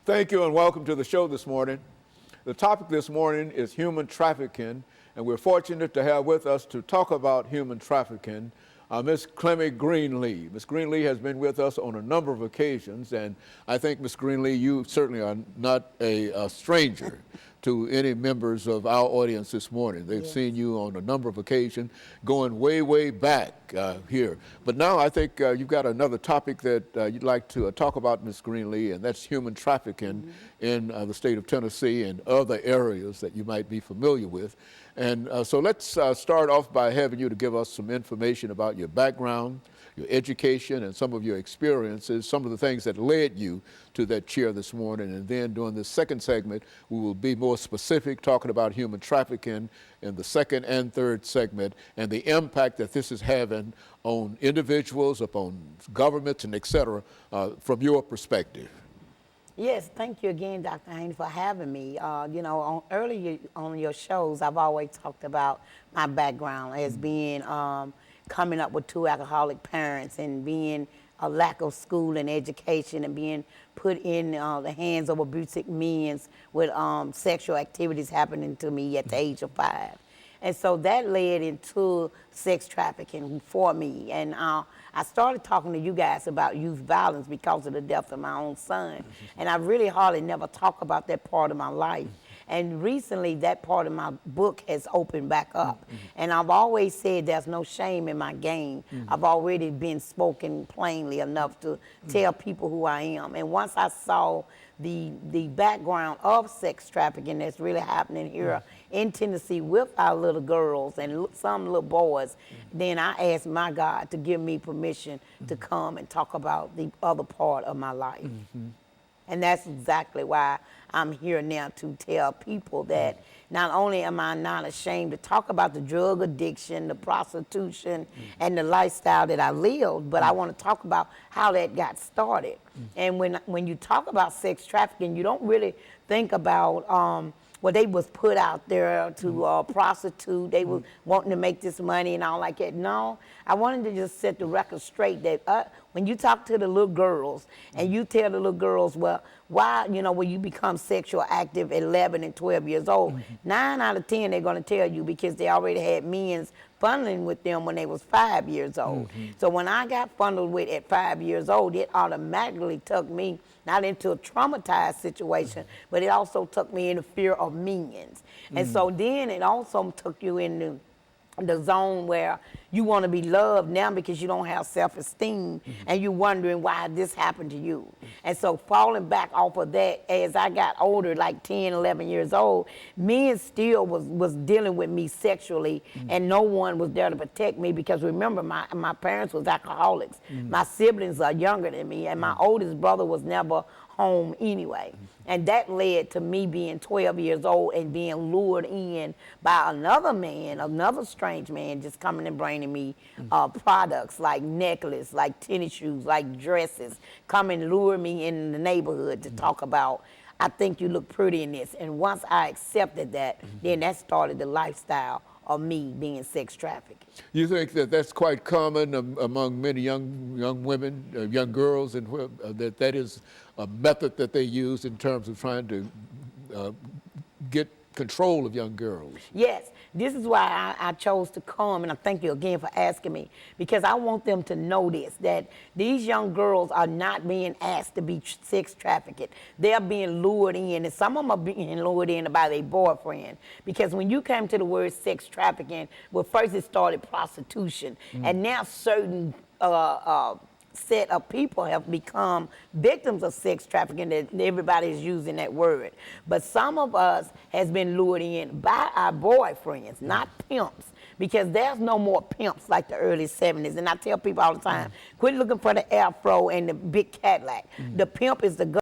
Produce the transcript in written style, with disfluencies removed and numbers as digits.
Thank you and welcome to the show this morning. The topic this morning is human trafficking, and we're fortunate to have with us to talk about human trafficking Ms. CGreenlee4. Ms. CGreenlee4 has been with us on a number of occasions, and I think, Ms. CGreenlee4, you certainly are not a stranger to any members of our audience this morning. They've seen you on a number of occasions, going way, way back here. But now I think you've got another topic that you'd like to talk about, Ms. CGreenlee4, and that's human trafficking in the state of Tennessee and other areas that you might be familiar with. And so let's start off by having you to give us some information about your background, your education, and some of your experiences, some of the things that led you to that chair this morning. And then during the second segment, we will be more specific, talking about human trafficking in the second and third segment and the impact that this is having on individuals, upon governments, and et cetera, from your perspective. Yes, thank you again, Dr. Haynes, for having me. You know, earlier on your shows, I've always talked about my background as being coming up with two alcoholic parents and being a lack of school and education and being put in the hands of abusive men with sexual activities happening to me at the age of 5. And so that led into sex trafficking for me. And I started talking to you guys about youth violence because of the death of my own son. And I really hardly never talk about that part of my life. And recently, that part of my book has opened back up. And I've always said there's no shame in my game. I've already been spoken plainly enough to tell people who I am. And once I saw the background of sex trafficking that's really happening here in Tennessee with our little girls and some little boys, then I asked my God to give me permission to come and talk about the other part of my life. And that's exactly why I'm here now, to tell people that not only am I not ashamed to talk about the drug addiction, the prostitution, and the lifestyle that I lived, but I want to talk about how that got started. And when you talk about sex trafficking, you don't really think about well, they was put out there to prostitute. They was wanting to make this money and all like that. No, I wanted to just set the record straight that when you talk to the little girls and you tell the little girls, well, why, you know, when you become sexual active at 11 and 12 years old, 9 out of 10 they're going to tell you because they already had men funneling with them when they was 5 years old. So when I got funneled with at 5 years old, it automatically took me not into a traumatized situation, but it also took me into fear of minions. And so then it also took you into the zone where you want to be loved now because you don't have self-esteem and you're wondering why this happened to you. And so falling back off of that, as I got older, like 10, 11 years old, men still was dealing with me sexually and no one was there to protect me because remember, my parents was alcoholics. My siblings are younger than me and my oldest brother was never home anyway. And that led to me being 12 years old and being lured in by another man, another strange man, just coming and bringing me products like necklace, like tennis shoes, like dresses, come and lure me in the neighborhood to talk about, I think you look pretty in this. And once I accepted that, then that started the lifestyle of me being sex trafficked. You think that that's quite common among many young women, young girls, and that is a method that they use in terms of trying to get control of young girls? Yes, this is why I chose to come, and I thank you again for asking me, because I want them to know this, that these young girls are not being asked to be sex trafficked. They're being lured in, and some of them are being lured in by their boyfriend. Because when you came to the word sex trafficking, well, first it started prostitution, and now certain set of people have become victims of sex trafficking, that everybody is using that word. But some of us has been lured in by our boyfriends, not pimps, because there's no more pimps like the early 70s. And I tell people all the time, quit looking for the afro and the big Cadillac. The pimp is the